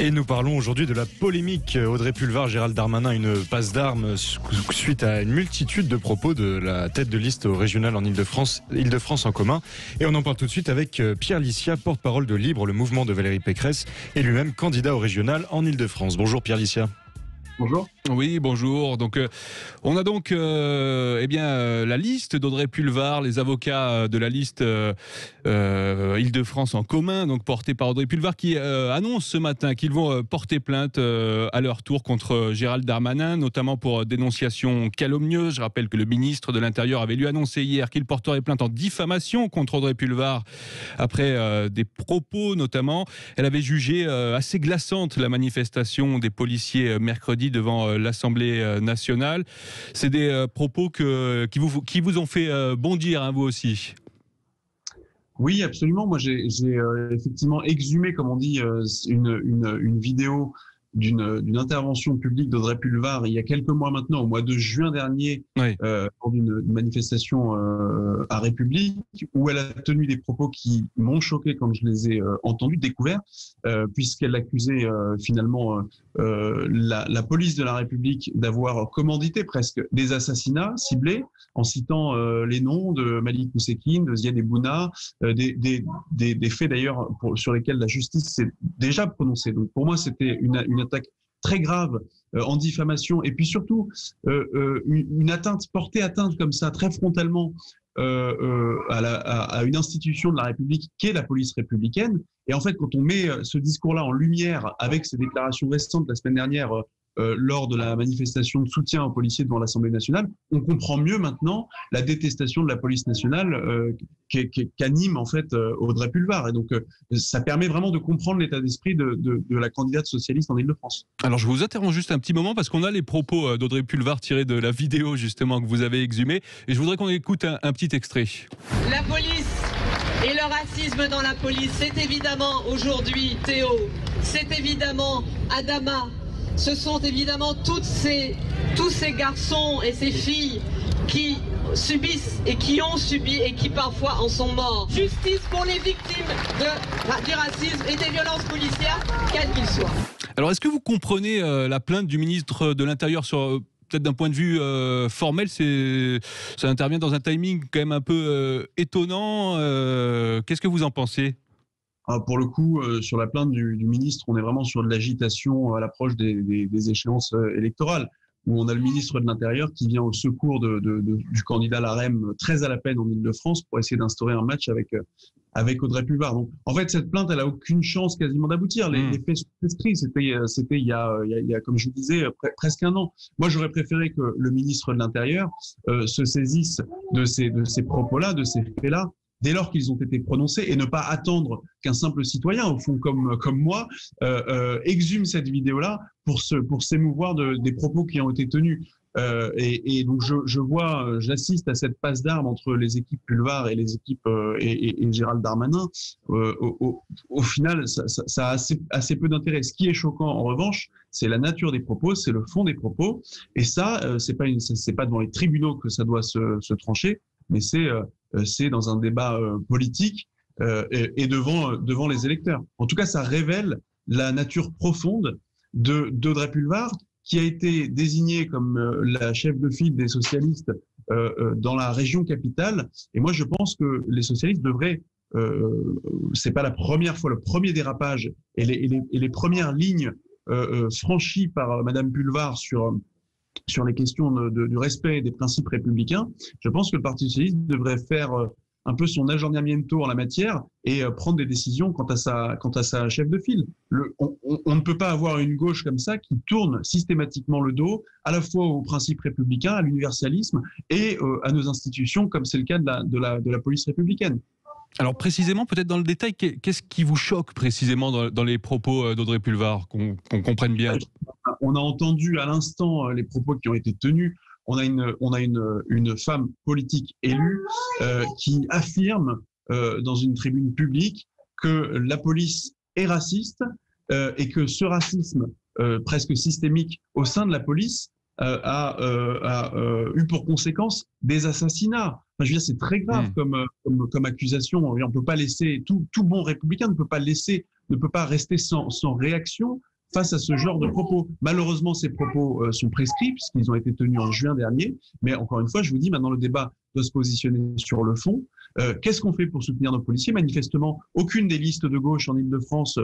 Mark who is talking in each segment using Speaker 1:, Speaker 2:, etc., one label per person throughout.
Speaker 1: Et nous parlons aujourd'hui de la polémique Audrey Pulvar, Gérald Darmanin, une passe d'armes suite à une multitude de propos de la tête de liste au régional en Île-de-France en commun. Et on en parle tout de suite avec Pierre Licia, porte-parole de Libre, le mouvement de Valérie Pécresse, et lui-même candidat au régional en Île-de-France. Bonjour Pierre Licia.
Speaker 2: Bonjour.
Speaker 3: Oui, bonjour. Donc, on a donc la liste d'Audrey Pulvar, les avocats de la liste Île-de-France en commun, donc portés par Audrey Pulvar, qui annoncent ce matin qu'ils vont porter plainte à leur tour contre Gérald Darmanin, notamment pour dénonciation calomnieuse. Je rappelle que le ministre de l'Intérieur avait lui annoncé hier qu'il porterait plainte en diffamation contre Audrey Pulvar après des propos notamment. Elle avait jugé assez glaçante la manifestation des policiers mercredi devant l'Assemblée nationale. C'est des propos qui vous ont fait bondir, hein, vous aussi.
Speaker 2: Oui, absolument. Moi, j'ai effectivement exhumé, comme on dit, une vidéo d'une intervention publique d'Audrey Pulvar il y a quelques mois maintenant, au mois de juin dernier,
Speaker 3: Oui.
Speaker 2: lors d'une manifestation à République, où elle a tenu des propos qui m'ont choqué quand je les ai entendus, découverts, puisqu'elle accusait finalement la police de la République d'avoir commandité presque des assassinats ciblés, en citant les noms de Malik Oussekine, de Ziad Ebouna, des faits d'ailleurs sur lesquels la justice s'est déjà prononcée. Donc pour moi, c'était une attaque très grave en diffamation, et puis surtout une atteinte, porter atteinte comme ça très frontalement à une institution de la République qui est la police républicaine. Et en fait, quand on met ce discours-là en lumière avec ces déclarations récentes la semaine dernière lors de la manifestation de soutien aux policiers devant l'Assemblée nationale, on comprend mieux maintenant la détestation de la police nationale qu'anime en fait Audrey Pulvar. Et donc ça permet vraiment de comprendre l'état d'esprit de la candidate socialiste en Île-de-France.
Speaker 3: Alors je vous interromps juste un petit moment parce qu'on a les propos d'Audrey Pulvar tirés de la vidéo justement que vous avez exhumée, et je voudrais qu'on écoute un petit extrait.
Speaker 4: La police et le racisme dans la police, c'est évidemment aujourd'hui Théo, c'est évidemment Adama. Ce sont évidemment tous ces garçons et ces filles qui subissent et qui ont subi et qui parfois en sont morts. Justice pour les victimes du racisme et des violences policières, quels qu'ils soient.
Speaker 3: Alors est-ce que vous comprenez la plainte du ministre de l'Intérieur sur... peut-être d'un point de vue formel, ça intervient dans un timing quand même un peu étonnant. Qu'est-ce que vous en pensez ?
Speaker 2: Pour le coup, sur la plainte du ministre, on est vraiment sur de l'agitation à l'approche des échéances électorales, où on a le ministre de l'Intérieur qui vient au secours du candidat LaREM, très à la peine en Île-de-France, pour essayer d'instaurer un match avec Audrey Pulvar. Donc, en fait, cette plainte, elle a aucune chance quasiment d'aboutir. Les faits sont prescrits. C'était il y a, comme je vous disais, presque un an. Moi, j'aurais préféré que le ministre de l'Intérieur se saisisse de ces propos-là, de ces faits-là, dès lors qu'ils ont été prononcés, et ne pas attendre qu'un simple citoyen, au fond comme moi, exhume cette vidéo-là pour s'émouvoir des propos qui ont été tenus. Et donc j'assiste à cette passe d'armes entre les équipes Pulvar et les équipes et Gérald Darmanin. Au final, ça a assez peu d'intérêt. Ce qui est choquant, en revanche, c'est la nature des propos, c'est le fond des propos. Et ça, c'est pas devant les tribunaux que ça doit se trancher, mais c'est dans un débat politique et devant les électeurs. En tout cas, ça révèle la nature profonde d'Audrey Pulvar, qui a été désignée comme la chef de file des socialistes dans la région capitale. Et moi, je pense que les socialistes devraient, c'est pas la première fois, le premier dérapage et les premières lignes franchies par Madame Pulvar sur les questions du respect des principes républicains. Je pense que le Parti socialiste devrait faire un peu son aggiornamiento en la matière et prendre des décisions quant à sa chef de file. On ne peut pas avoir une gauche comme ça qui tourne systématiquement le dos à la fois aux principes républicains, à l'universalisme et à nos institutions, comme c'est le cas de la police républicaine.
Speaker 3: Alors précisément, peut-être dans le détail, qu'est-ce qui vous choque précisément dans les propos d'Audrey Pulvar, qu'on comprenne bien?
Speaker 2: On a entendu à l'instant les propos qui ont été tenus. On a une femme politique élue qui affirme dans une tribune publique que la police est raciste et que ce racisme presque systémique au sein de la police a eu pour conséquence des assassinats. Enfin, je veux dire, c'est très grave comme accusation. On peut pas laisser, tout bon républicain ne peut pas laisser ne peut pas rester sans réaction face à ce genre de propos. Malheureusement, ces propos sont prescrits puisqu'ils ont été tenus en juin dernier. Mais encore une fois, je vous dis, maintenant le débat doit se positionner sur le fond. Qu'est-ce qu'on fait pour soutenir nos policiers ? Manifestement, aucune des listes de gauche en Ile-de-France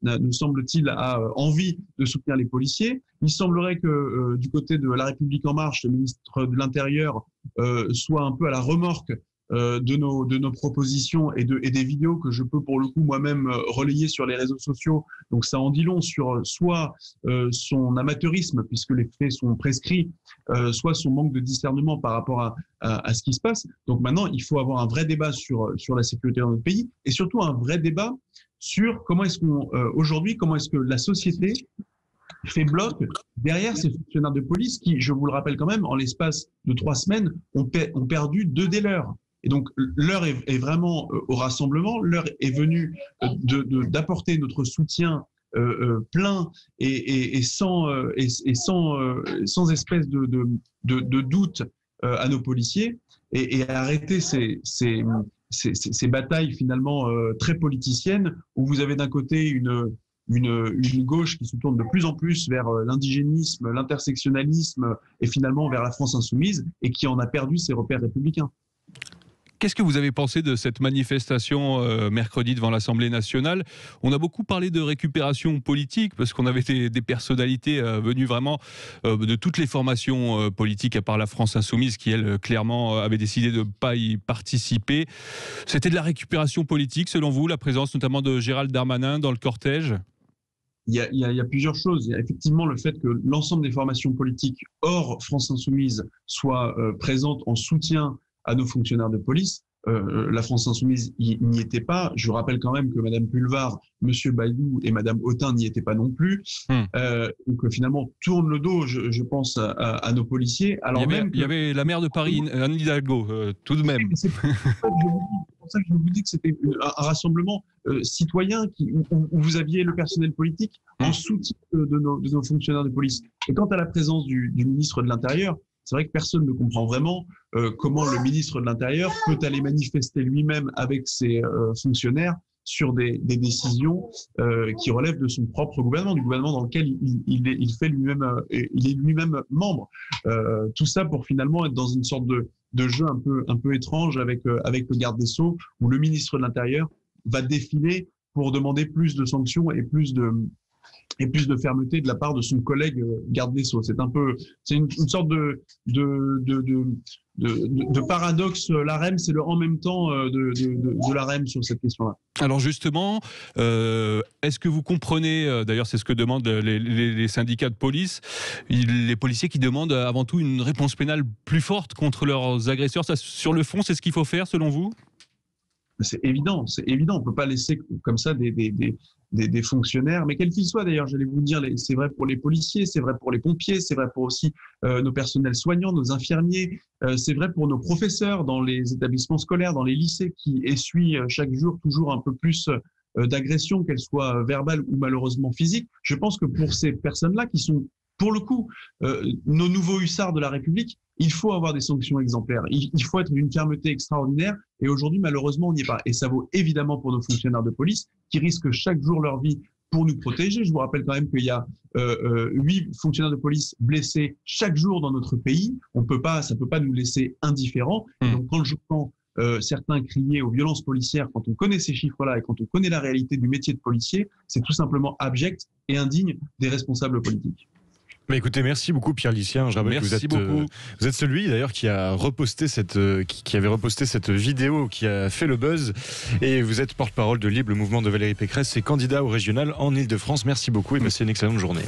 Speaker 2: nous semble-t-il, a envie de soutenir les policiers. Il semblerait que du côté de La République En Marche, le ministre de l'Intérieur soit un peu à la remorque de nos propositions et des vidéos que je peux pour le coup moi-même relayer sur les réseaux sociaux. Donc ça en dit long sur soit son amateurisme puisque les faits sont prescrits, soit son manque de discernement par rapport à ce qui se passe. Donc maintenant, il faut avoir un vrai débat sur la sécurité dans notre pays et surtout un vrai débat sur comment est-ce que la société fait bloc derrière ces fonctionnaires de police qui, je vous le rappelle quand même, en l'espace de 3 semaines, ont perdu 2 des leurs. Et donc, l'heure est vraiment au rassemblement. L'heure est venue d'apporter notre soutien plein et sans espèce de doute à nos policiers et arrêter ces batailles finalement très politiciennes où vous avez d'un côté une gauche qui se tourne de plus en plus vers l'indigénisme, l'intersectionnalisme et finalement vers la France insoumise et qui en a perdu ses repères républicains.
Speaker 3: Qu'est-ce que vous avez pensé de cette manifestation mercredi devant l'Assemblée nationale ? On a beaucoup parlé de récupération politique parce qu'on avait des personnalités venues vraiment de toutes les formations politiques à part la France insoumise qui, elle, clairement avait décidé de ne pas y participer. C'était de la récupération politique, selon vous, la présence notamment de Gérald Darmanin dans le cortège ?
Speaker 2: Il y a plusieurs choses. Il y a effectivement le fait que l'ensemble des formations politiques hors France insoumise soient présentes en soutien à nos fonctionnaires de police. La France insoumise n'y était pas. Je vous rappelle quand même que Madame Pulvar, Monsieur Bayrou et Madame Autain n'y étaient pas non plus. Donc finalement, tourne le dos, je pense, à nos policiers. Alors
Speaker 3: il y avait la maire de Paris, Anne Hidalgo, tout de même.
Speaker 2: C'est pour ça que je vous dis que c'était un rassemblement citoyen où vous aviez le personnel politique en soutien de nos fonctionnaires de police. Et quant à la présence du ministre de l'Intérieur, c'est vrai que personne ne comprend vraiment comment le ministre de l'Intérieur peut aller manifester lui-même avec ses fonctionnaires sur des décisions qui relèvent de son propre gouvernement, du gouvernement dans lequel il est lui-même membre. Tout ça pour finalement être dans une sorte de jeu un peu étrange avec le garde des Sceaux, où le ministre de l'Intérieur va défiler pour demander plus de sanctions et plus de fermeté de la part de son collègue garde des Sceaux. C'est une sorte de paradoxe. L'AREM, c'est le en même temps de l'AREM sur cette question-là.
Speaker 3: Alors justement, est-ce que vous comprenez, d'ailleurs c'est ce que demandent les syndicats de police, les policiers qui demandent avant tout une réponse pénale plus forte contre leurs agresseurs. Ça, sur le fond, c'est ce qu'il faut faire selon vous ?
Speaker 2: C'est évident. On peut pas laisser comme ça des fonctionnaires, mais quels qu'ils soient d'ailleurs, j'allais vous dire, c'est vrai pour les policiers, c'est vrai pour les pompiers, c'est vrai pour aussi nos personnels soignants, nos infirmiers, c'est vrai pour nos professeurs dans les établissements scolaires, dans les lycées qui essuient chaque jour toujours un peu plus d'agressions, qu'elles soient verbales ou malheureusement physiques. Je pense que pour ces personnes-là qui sont pour le coup, nos nouveaux hussards de la République, il faut avoir des sanctions exemplaires. Il faut être d'une fermeté extraordinaire. Et aujourd'hui, malheureusement, on n'y est pas. Et ça vaut évidemment pour nos fonctionnaires de police qui risquent chaque jour leur vie pour nous protéger. Je vous rappelle quand même qu'il y a 8 fonctionnaires de police blessés chaque jour dans notre pays. Ça peut pas nous laisser indifférents. Et donc, quand j'entends certains crier aux violences policières, quand on connaît ces chiffres-là et quand on connaît la réalité du métier de policier, c'est tout simplement abject et indigne des responsables politiques.
Speaker 1: Mais écoutez, merci beaucoup Pierre Lycien. Je rappelle que vous êtes celui d'ailleurs qui avait reposté cette vidéo qui a fait le buzz, et vous êtes porte-parole de Libre, le mouvement de Valérie Pécresse et candidat au régional en Ile-de-France. Merci beaucoup et passez une excellente journée.